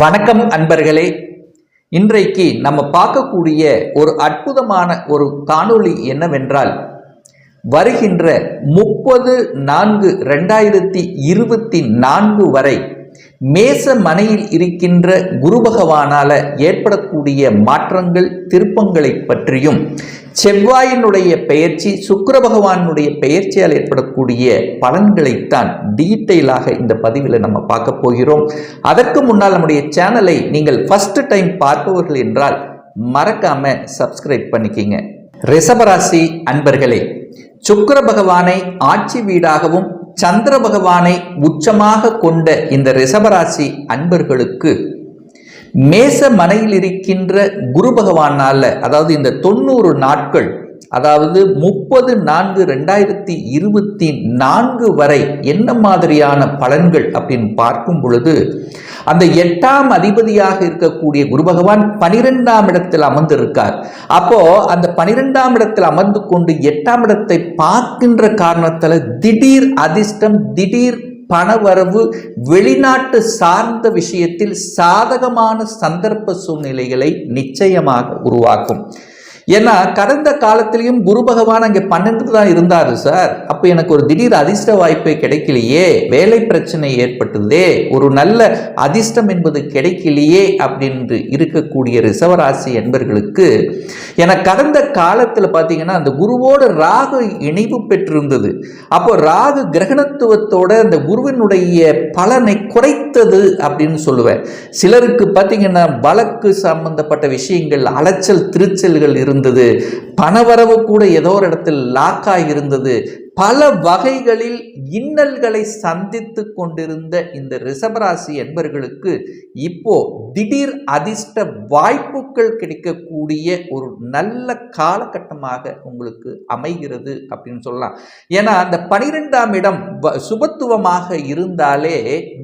வணக்கம் அன்பர்களே. இன்றைக்கு நம்ம பார்க்கக்கூடிய ஒரு அற்புதமான ஒரு காணொளி என்னவென்றால், வருகின்ற 30/4/2024 வரை மேச மனையில் இருக்கின்ற குரு பகவானால ஏற்படக்கூடிய மாற்றங்கள் திருப்பங்களை பற்றியும், செவ்வாயினுடைய பெயர்ச்சி சுக்கிர பகவானுடைய பெயர்ச்சியால் ஏற்படக்கூடிய பலன்களைத்தான் டீட்டெயிலாக இந்த பதிவில் நம்ம பார்க்க போகிறோம். அதற்கு முன்னால் நம்முடைய சேனலை நீங்கள் ஃபர்ஸ்ட் டைம் பார்ப்பவர்கள் என்றால் மறக்காம சப்ஸ்கிரைப் பண்ணிக்கிங்க. ரிஷபராசி அன்பர்களே, சுக்கிர பகவானை ஆட்சி வீடாகவும் சந்திர பகவானை உச்சமாக கொண்ட இந்த ரிஷபராசி அன்பர்களுக்கு மேச மனையில் இருக்கின்ற குரு பகவானால, அதாவது இந்த 90 நாட்கள், அதாவது 30/4/2024 வரை என்ன மாதிரியான பலன்கள் அப்படின்னு பார்க்கும் பொழுது, அந்த 8ஆம் அதிபதியாக இருக்கக்கூடிய குரு பகவான் 12ஆம் இடத்தில் அமர்ந்திருக்கார். அப்போ அந்த 12ஆம் இடத்தில் அமர்ந்து கொண்டு 8ஆம் இடத்தை பார்க்கின்ற காரணத்தால திடீர் அதிர்ஷ்டம், திடீர் பணவரவு, வெளிநாட்டு சார்ந்த விஷயத்தில் சாதகமான சந்தர்ப்ப சூழ்நிலைகளை நிச்சயமாக உருவாக்கும். ஏன்னா கடந்த காலத்திலையும் குரு பகவான் அங்கே 12 தான் இருந்தாரு சார். அப்போ எனக்கு ஒரு திடீர் அதிர்ஷ்ட வாய்ப்பே கிடைக்கலையே, வேலை பிரச்சனை ஏற்பட்டதே, ஒரு நல்ல அதிர்ஷ்டம் என்பது கிடைக்கலையே அப்படின்னு இருக்கக்கூடிய ரிஷபராசி என்பர்களுக்கு, என கடந்த காலத்தில் பார்த்தீங்கன்னா அந்த குருவோட ராகு இணைவு பெற்றிருந்தது. அப்போ ராகு கிரகணத்துவத்தோட அந்த குருவினுடைய பலனை குறைத்தது அப்படின்னு சொல்லுவேன். சிலருக்கு பார்த்தீங்கன்னா வழக்கு சம்பந்தப்பட்ட விஷயங்கள், அலைச்சல் திருச்சல்கள் இருந்தது, பணவரவு கூட ஏதோ ஒரு இடத்தில் லாக்காய் இருந்தது, பல வகைகளில் இன்னல்களை சந்தித்து கொண்டிருந்த இந்த ரிஷபராசி என்பர்களுக்கு இப்போ திடீர் அதிர்ஷ்ட வாய்ப்புகள் கிடைக்கக்கூடிய ஒரு நல்ல காலகட்டமாக உங்களுக்கு அமைகிறது அப்படின்னு சொல்லலாம். ஏன்னா அந்த 12ஆம் இடம் சுபத்துவமாக இருந்தாலே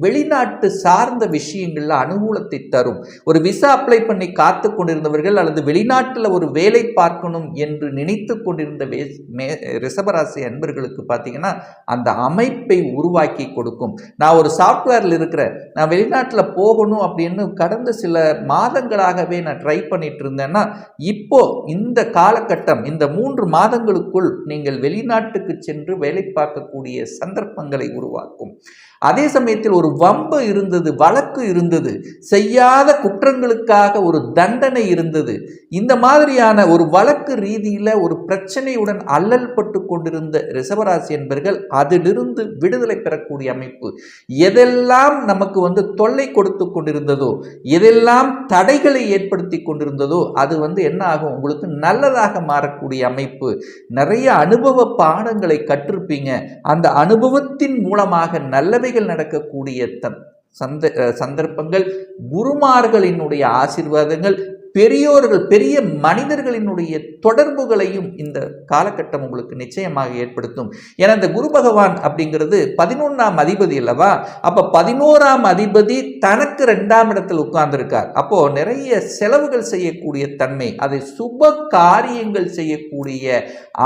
வெளிநாட்டு சார்ந்த விஷயங்கள்ல அனுகூலத்தை தரும். ஒரு விசா அப்ளை பண்ணி காத்து கொண்டிருந்தவர்கள் அல்லது வெளிநாட்டில் ஒரு வேலை பார்க்கணும் என்று நினைத்து கொண்டிருந்த ரிஷபராசி அன்பர்கள் பார்த்தீங்கன்னா அந்த அமைப்பை உருவாக்கி கொடுக்கும். நான் ஒரு சாஃப்ட்வேர்ல இருக்கிறேன், நான் வெளிநாட்டில் போகணும் அப்படின்னு கடந்த சில மாதங்களாகவே நான் ட்ரை பண்ணிட்டு இருந்தேன்னா, இப்போ இந்த காலகட்டம், இந்த 3 மாதங்களுக்குள் நீங்கள் வெளிநாட்டுக்கு சென்று வேலை பார்க்கக்கூடிய சந்தர்ப்பங்களை உருவாக்கும். அதே சமயத்தில் ஒரு வம்பு இருந்தது, வழக்கு இருந்தது, செய்யாத குற்றங்களுக்காக ஒரு தண்டனை இருந்தது, இந்த மாதிரியான ஒரு வழக்கு ரீதியில ஒரு பிரச்சனையுடன் அல்லல் பட்டு கொண்டிருந்த ரிஷபராசி என்பர்கள் அதிலிருந்து விடுதலை பெறக்கூடிய அமைப்பு. எதெல்லாம் நமக்கு தொல்லை கொடுத்து கொண்டிருந்ததோ, எதெல்லாம் தடைகளை ஏற்படுத்தி கொண்டிருந்ததோ அது என்ன ஆகும், உங்களுக்கு நல்லதாக மாறக்கூடிய அமைப்பு. நிறைய அனுபவ பாடங்களை கற்றிருப்பீங்க. அந்த அனுபவத்தின் மூலமாக நல்லவைகள் நடக்கக்கூடிய சந்தர்ப்பங்கள், குருமார்களினுடைய ஆசீர்வாதங்கள், பெரியோர்கள், பெரிய மனிதர்களினுடைய தொடர்புகளையும் இந்த காலகட்டம் உங்களுக்கு நிச்சயமாக ஏற்படுத்தும். ஏன்னா இந்த குரு பகவான் அப்படிங்கிறது 11ஆம் அதிபதி அல்லவா? அப்ப 11ஆம் அதிபதி தனக்கு 2ஆம் இடத்தில் உட்கார்ந்திருக்கார். அப்போ நிறைய செலவுகள் செய்யக்கூடிய தன்மை, அதை சுப காரியங்கள் செய்யக்கூடிய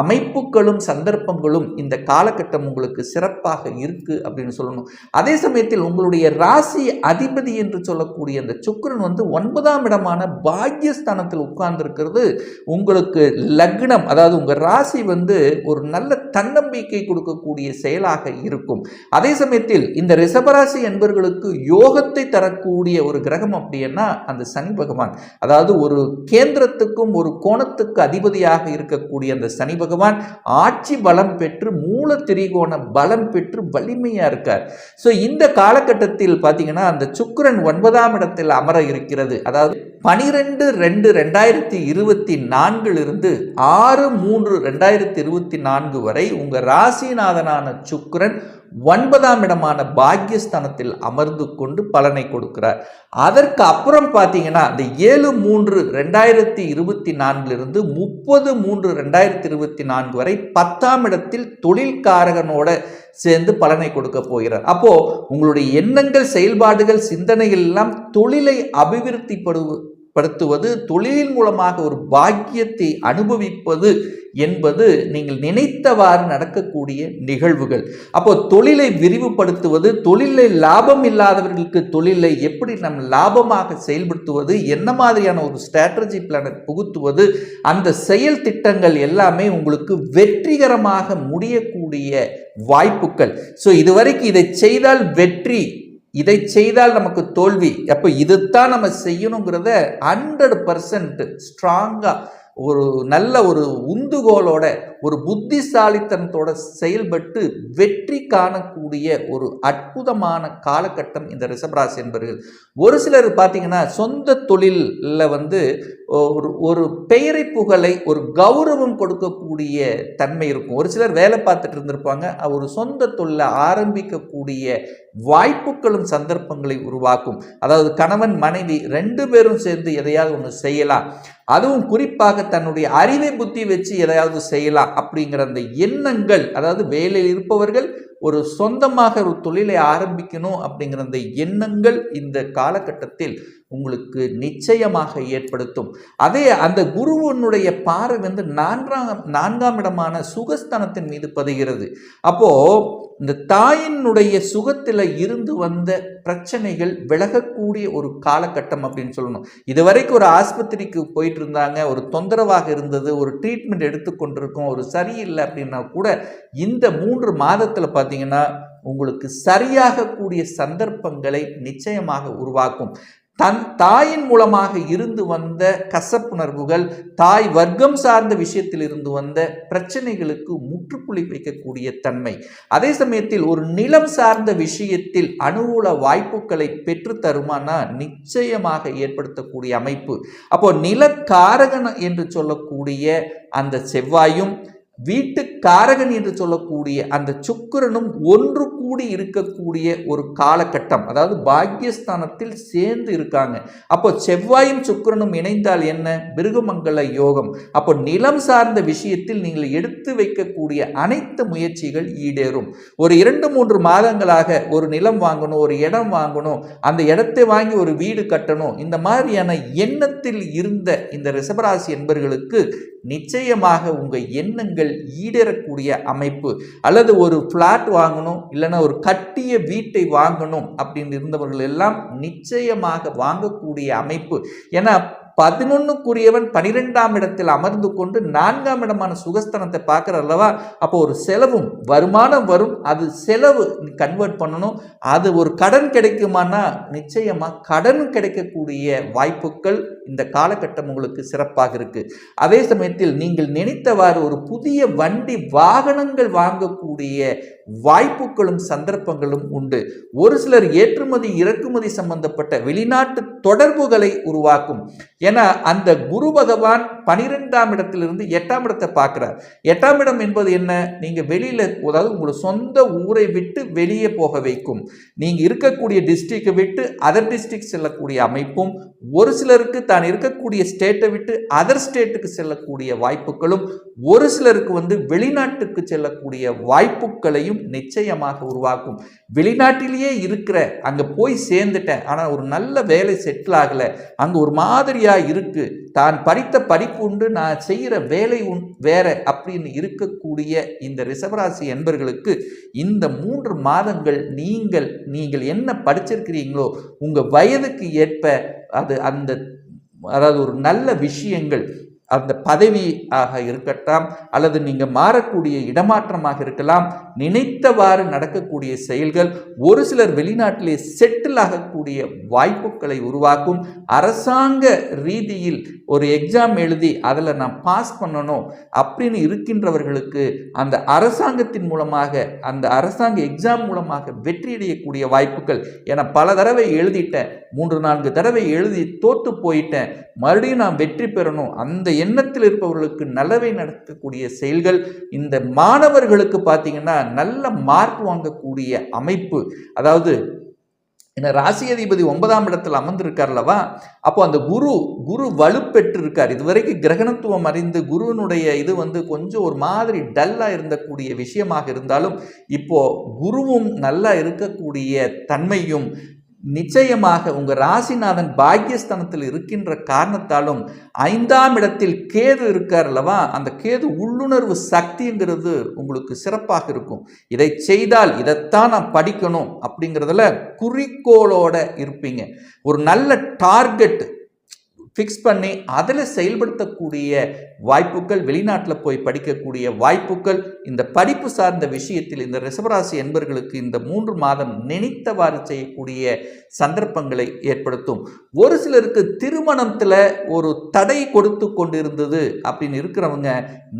அமைப்புகளும் சந்தர்ப்பங்களும் இந்த காலகட்டம் உங்களுக்கு சிறப்பாக இருக்கு அப்படின்னு சொல்லணும். அதே சமயத்தில் உங்களுடைய ராசி அதிபதி என்று சொல்லக்கூடிய அந்த சுக்கிரன் 9ஆம் இடமான பாக்கியஸ்தானத்தில் உட்கார்ந்து இருக்கிறது உங்களுக்கு லக்னம், அதாவது உங்க ராசி ஒரு நல்ல தன்னம்பிக்கை கொடுக்கக்கூடிய செயலாக இருக்கும். அதே சமயத்தில் இந்த ரிஷபராசி என்பவர்களுக்கு யோகத்தை தரக்கூடிய ஒரு கிரகம் அப்படின்னா அந்த சனி பகவான், அதாவது ஒரு கேந்திரத்துக்கும் ஒரு கோணத்துக்கு அதிபதியாக இருக்கக்கூடிய அந்த சனி பகவான் ஆட்சி பலம் பெற்று மூல திரிகோண பலம் பெற்று வலிமையா இருக்கார். ஸோ இந்த காலகட்டத்தில் பார்த்தீங்கன்னா அந்த சுக்கிரன் 9ஆம் இடத்தில் அமர இருக்கிறது. அதாவது 12/2/2024 இருந்து 6/3/2024 வரை உங்க ராசிநாதனான சுக்கிரன் 9ஆம் இடமான பாக்கியஸ்தானத்தில் அமர்ந்து கொண்டு பலனை கொடுக்கிறார். அதற்கு அப்புறம் பார்த்தீங்கன்னா அந்த 7/3/2024 இருந்து 30/3/2024 வரை 10ஆம் இடத்தில் தொழில்காரகனோட சேர்ந்து பலனை கொடுக்க போகிறார். அப்போ உங்களுடைய எண்ணங்கள், செயல்பாடுகள், சிந்தனைகள் எல்லாம் தொழிலை அபிவிருத்தி படுத்துவது, தொழிலின் மூலமாக ஒரு பாக்கியத்தை அனுபவிப்பது என்பது நீங்கள் நினைத்தவாறு நடக்கக்கூடிய நிகழ்வுகள். அப்போ தொழிலை விரிவுபடுத்துவது, தொழிலில் லாபம் இல்லாதவர்களுக்கு தொழிலை எப்படி நம் லாபமாக செயல்படுத்துவது, என்ன மாதிரியான ஒரு ஸ்ட்ராட்டஜி பிளானை புகுத்துவது, அந்த செயல் திட்டங்கள் எல்லாமே உங்களுக்கு வெற்றிகரமாக முடியக்கூடிய வாய்ப்புகள். ஸோ இதுவரைக்கும் இதை செய்தால் வெற்றி, இதை செய்தால் நமக்கு தோல்வி, அப்போ இதுதான் நம்ம செய்யணுங்கிறத 100% ஸ்ட்ராங்கா ஒரு நல்ல ஒரு உந்துகோலோட ஒரு புத்திசாலித்தனத்தோட செயல்பட்டு வெற்றி காணக்கூடிய ஒரு அற்புதமான காலகட்டம் இந்த ரிஷபராசி என்பவர்கள். ஒரு சிலர் பார்த்தீங்கன்னா சொந்த தொழிலில் ஒரு பெயரை புகழை ஒரு கௌரவம் கொடுக்கக்கூடிய தன்மை இருக்கும். ஒரு சிலர் வேலை பார்த்துட்டு இருந்திருப்பாங்க, ஒரு சொந்த தொழிலை ஆரம்பிக்கக்கூடிய வாய்ப்புகளும் சந்தர்ப்பங்களை உருவாக்கும். அதாவது கணவன் மனைவி 2 பேரும் சேர்ந்து எதையாவது ஒன்று செய்யலாம், அதுவும் குறிப்பாக தன்னுடைய அறிவை புத்தி வச்சு எதையாவது செய்யலாம் அப்படிங்கிற அந்த எண்ணங்கள், அதாவது வேலையில் இருப்பவர்கள் ஒரு சொந்தமாக ஒரு தொழிலை ஆரம்பிக்கணும் அப்படிங்கிற அந்த எண்ணங்கள் இந்த காலகட்டத்தில் உங்களுக்கு நிச்சயமாக ஏற்படுத்தும். அதே அந்த குருவனுடைய பார்வை நான்காம் இடமான சுகஸ்தானத்தின் மீது பதிகிறது. அப்போ இந்த தாயினுடைய சுகத்தில் இருந்து வந்த பிரச்சனைகள் விலகக்கூடிய ஒரு காலகட்டம் அப்படின்னு சொல்லணும். இதுவரைக்கும் ஒரு ஆஸ்பத்திரிக்கு போயிட்டு இருந்தாங்க, ஒரு தொந்தரவாக இருந்தது, ஒரு ட்ரீட்மெண்ட் எடுத்துக்கொண்டிருக்கோம், ஒரு சரியில்லை அப்படின்னா கூட இந்த 3 மாதத்தில் பார்த்தீங்கன்னா உங்களுக்கு சரியாக கூடிய சந்தர்ப்பங்களை நிச்சயமாக உருவாக்கும். தாயின் மூலமாக இருந்து வந்த கசப்புணர்வுகள், தாய் வர்க்கம் சார்ந்த விஷயத்தில் இருந்து வந்த பிரச்சனைகளுக்கு முற்றுப்புள்ளி வைக்கக்கூடிய தன்மை. அதே சமயத்தில் ஒரு நிலம் சார்ந்த விஷயத்தில் அனுகூல வாய்ப்புகளை பெற்று தருமானா நிச்சயமாக ஏற்படுத்தக்கூடிய அமைப்பு. அப்போ நிலக்காரகன் என்று சொல்லக்கூடிய அந்த செவ்வாயும் வீட்டு காரகன் என்று சொல்லக்கூடிய அந்த சுக்கிரனும் ஒன்று கூடி இருக்கக்கூடிய ஒரு காலகட்டம். அதாவது பாக்கியஸ்தானத்தில் சேர்ந்து இருக்காங்க. அப்போ செவ்வாயும் சுக்கிரனும் இணைந்தால் என்ன? பிருகுமங்கல யோகம். அப்போ நிலம் சார்ந்த விஷயத்தில் நீங்கள் எடுத்து வைக்கக்கூடிய அனைத்து முயற்சிகள் ஈடேறும். ஒரு 2-3 மாதங்களாக ஒரு நிலம் வாங்கணும், ஒரு இடம் வாங்கணும், அந்த இடத்தை வாங்கி ஒரு வீடு கட்டணும், இந்த மாதிரியான எண்ணத்தில் இருந்த இந்த ரிஷபராசி என்பவர்களுக்கு நிச்சயமாக உங்க எண்ணங்கள் ஈடேறக்கூடிய அமைப்பு. அல்லது ஒரு பிளாட் வாங்கணும், இல்லைன்னா ஒரு கட்டிய வீட்டை வாங்கணும் அப்படின்னு இருந்தவர்கள் எல்லாம் நிச்சயமாக வாங்கக்கூடிய அமைப்பு. ஏன்னா 11க்குரியவன் 12ஆம் இடத்தில் அமர்ந்து கொண்டு 4ஆம் இடமான சுகஸ்தானத்தை பார்க்குற அல்லவா. அப்போ ஒரு செலவும் வருமானம் வரும், அது செலவு கன்வெர்ட் பண்ணணும். அது ஒரு கடன் கிடைக்குமானா நிச்சயமாக கடன் கிடைக்கக்கூடிய வாய்ப்புகள் இந்த காலகட்டம் உங்களுக்கு சிறப்பாக இருக்கு. அதே சமயத்தில் நீங்கள் நினைத்தவாறு ஒரு புதிய வண்டி வாகனங்கள் வாங்கக்கூடிய வாய்ப்புகளும் சந்தர்ப்பங்களும் உண்டு. ஒரு சிலர் ஏற்றுமதி இறக்குமதி சம்பந்தப்பட்ட வெளிநாட்டு தொடர்புகளை உருவாக்கும். ஏன்னா அந்த குரு பகவான் 12ஆம் இடத்திலிருந்து 8ஆம் இடத்தை பார்க்கிறார். 8ஆம் இடம் என்பது என்ன? நீங்க வெளியில, அதாவது உங்களோட சொந்த ஊரை விட்டு வெளியே போக வைக்கும். நீங்க இருக்கக்கூடிய டிஸ்ட்ரிக்டை விட்டு அதர் டிஸ்ட்ரிக்ட் செல்லக்கூடிய அமைப்பும், ஒரு சிலருக்கு தான் இருக்கக்கூடிய ஸ்டேட்டை விட்டு அதர் ஸ்டேட்டுக்கு செல்லக்கூடிய வாய்ப்புகளும், ஒரு சிலருக்கு வெளிநாட்டுக்கு செல்லக்கூடிய வாய்ப்புகளையும் நிச்சயமாக உருவாக்கும். வெளிநாட்டிலேயே இருக்கிற, அங்க போய் சேர்ந்துட்டேன், ஆனா ஒரு நல்ல வேலை செட்டில் ஆகல, அங்க ஒரு மாதிரியா இருக்கு, தான் படித்த படிப்பு உண்டு, நான் செய்கிற வேலை வேற அப்படின்னு இருக்கக்கூடிய இந்த ரிஷபராசி என்பர்களுக்கு இந்த 3 மாதங்கள் நீங்கள் என்ன படிச்சிருக்கிறீங்களோ உங்க வயதுக்கு ஏற்ப அதாவது ஒரு நல்ல விஷயங்கள், அந்த பதவி ஆக இருக்கட்டும், அல்லது நீங்கள் மாறக்கூடிய இடமாற்றமாக இருக்கலாம், நினைத்தவாறு நடக்கக்கூடிய செயல்கள், ஒரு சிலர் வெளிநாட்டிலே செட்டில் ஆகக்கூடிய வாய்ப்புகளை உருவாக்கும். அரசாங்க ரீதியில் ஒரு எக்ஸாம் எழுதி அதில் நான் பாஸ் பண்ணணும் அப்படின்னு இருக்கின்றவர்களுக்கு அந்த அரசாங்கத்தின் மூலமாக, அந்த அரசாங்க எக்ஸாம் மூலமாக வெற்றியடையக்கூடிய வாய்ப்புகள். என பல தடவை எழுதிட்டேன், 3-4 தடவை எழுதி தோற்று போயிட்டேன், மறுபடியும் நான் வெற்றி பெறணும், அந்த எண்ணத்தில் இருப்பவர்களுக்கு நல்லவை நடக்கக்கூடிய செயல்கள். இந்த மாணவர்களுக்கு பார்த்தீங்கன்னா நல்ல மார்க் வாங்கக்கூடிய அமைப்பு. அதாவது இந்த ராசி அதிபதி 9ஆம் இடத்தில் அமர்ந்திருக்கார்லவா, அப்போ அந்த குரு வலுப்பெற்று இருக்கார். இதுவரைக்கும் கிரகணத்துவம் அறிந்து குருவினுடைய இது கொஞ்சம் ஒரு மாதிரி டல்லாக இருந்தக்கூடிய விஷயமாக இருந்தாலும் இப்போ குருவும் நல்லா இருக்கக்கூடிய தன்மையும், நிச்சயமாக உங்க ராசிநாதன் பாக்கியஸ்தானத்தில் இருக்கின்ற காரணத்தாலும் 5ஆம் இடத்தில் கேது இருக்கார் அல்லவா, அந்த கேது உள்ளுணர்வு சக்திங்கிறது உங்களுக்கு சிறப்பாக இருக்கும். இதை செய்தால் இதைத்தான் நான் படிக்கணும் அப்படிங்கிறதுல குறிக்கோளோட இருப்பீங்க. ஒரு நல்ல டார்கெட் ஃபிக்ஸ் பண்ணி அதில் செயல்படுத்தக்கூடிய வாய்ப்புகள், வெளிநாட்டில் போய் படிக்கக்கூடிய வாய்ப்புகள், இந்த படிப்பு சார்ந்த விஷயத்தில் இந்த ரிஷபராசி என்பர்களுக்கு இந்த 3 மாதம் நினைத்தவாறு செய்யக்கூடிய சந்தர்ப்பங்களை ஏற்படுத்தும். ஒரு சிலருக்கு திருமணத்தில் ஒரு தடை கொடுத்து கொண்டிருந்தது அப்படின்னு இருக்கிறவங்க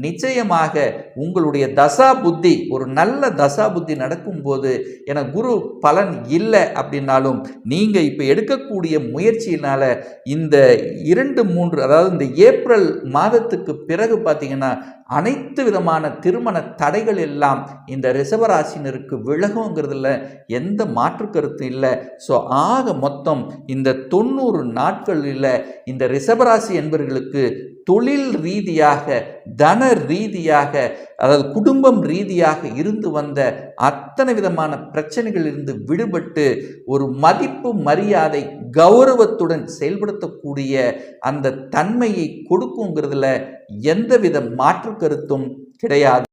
நிச்சயமாக உங்களுடைய தசா புத்தி, ஒரு நல்ல தசா புத்தி நடக்கும்போது, என குரு பலன் இல்லை அப்படின்னாலும் நீங்கள் இப்போ எடுக்கக்கூடிய முயற்சியினால இந்த 2-3 அதாவது இந்த ஏப்ரல் மாதத்துக்கு பிறகு பார்த்தீங்கன்னா அனைத்து விதமான திருமண தடைகள் எல்லாம் இந்த ரிஷபராசினருக்கு விலகுங்கிறதுல எந்த மாற்று கருத்து இல்லை. ஸோ ஆக மொத்தம் இந்த 90 நாட்களில் இந்த ரிஷபராசி என்பவர்களுக்கு தொழில் ரீதியாக, தன ரீதியாக, அதாவது குடும்பம் ரீதியாக இருந்து வந்த அத்தனை விதமான பிரச்சனைகளிலிருந்து விடுபட்டு ஒரு மதிப்பு, மரியாதை, கௌரவத்துடன் செயல்படுத்தக்கூடிய அந்த தன்மையை கொடுக்குங்கிறதுல எந்தவித மாற்று கருத்தும் கிடையாது.